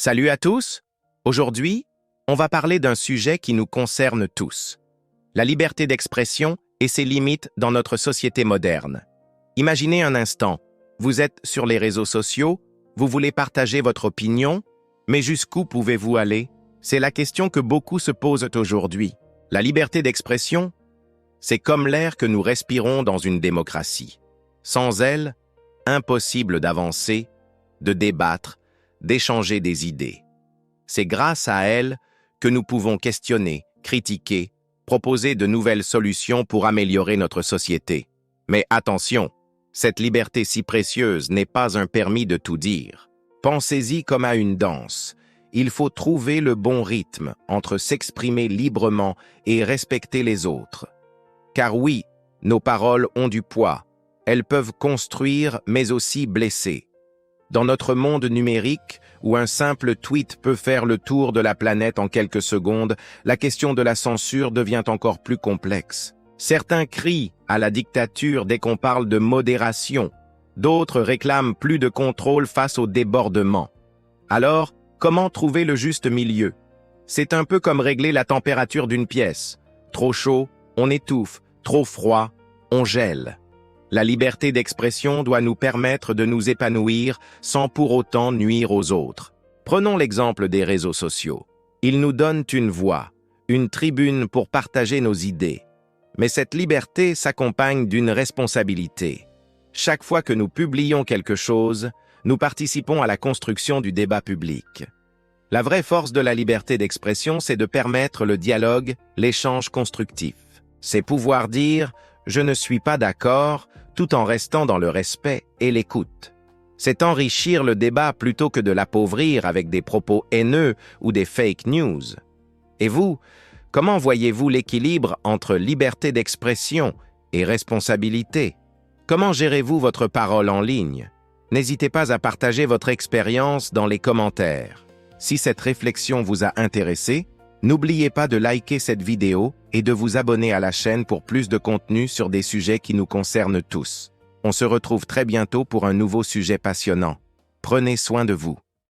Salut à tous! Aujourd'hui, on va parler d'un sujet qui nous concerne tous. La liberté d'expression et ses limites dans notre société moderne. Imaginez un instant, vous êtes sur les réseaux sociaux, vous voulez partager votre opinion, mais jusqu'où pouvez-vous aller? C'est la question que beaucoup se posent aujourd'hui. La liberté d'expression, c'est comme l'air que nous respirons dans une démocratie. Sans elle, impossible d'avancer, de débattre, d'échanger des idées. C'est grâce à elle que nous pouvons questionner, critiquer, proposer de nouvelles solutions pour améliorer notre société. Mais attention, cette liberté si précieuse n'est pas un permis de tout dire. Pensez-y comme à une danse. Il faut trouver le bon rythme entre s'exprimer librement et respecter les autres. Car oui, nos paroles ont du poids. Elles peuvent construire, mais aussi blesser. Dans notre monde numérique, où un simple tweet peut faire le tour de la planète en quelques secondes, la question de la censure devient encore plus complexe. Certains crient à la dictature dès qu'on parle de modération. D'autres réclament plus de contrôle face au débordement. Alors, comment trouver le juste milieu? C'est un peu comme régler la température d'une pièce. Trop chaud, on étouffe. Trop froid, on gèle. La liberté d'expression doit nous permettre de nous épanouir sans pour autant nuire aux autres. Prenons l'exemple des réseaux sociaux. Ils nous donnent une voix, une tribune pour partager nos idées. Mais cette liberté s'accompagne d'une responsabilité. Chaque fois que nous publions quelque chose, nous participons à la construction du débat public. La vraie force de la liberté d'expression, c'est de permettre le dialogue, l'échange constructif. C'est pouvoir dire « je ne suis pas d'accord » tout en restant dans le respect et l'écoute. C'est enrichir le débat plutôt que de l'appauvrir avec des propos haineux ou des fake news. Et vous, comment voyez-vous l'équilibre entre liberté d'expression et responsabilité? Comment gérez-vous votre parole en ligne? N'hésitez pas à partager votre expérience dans les commentaires. Si cette réflexion vous a intéressé, n'oubliez pas de liker cette vidéo et de vous abonner à la chaîne pour plus de contenu sur des sujets qui nous concernent tous. On se retrouve très bientôt pour un nouveau sujet passionnant. Prenez soin de vous.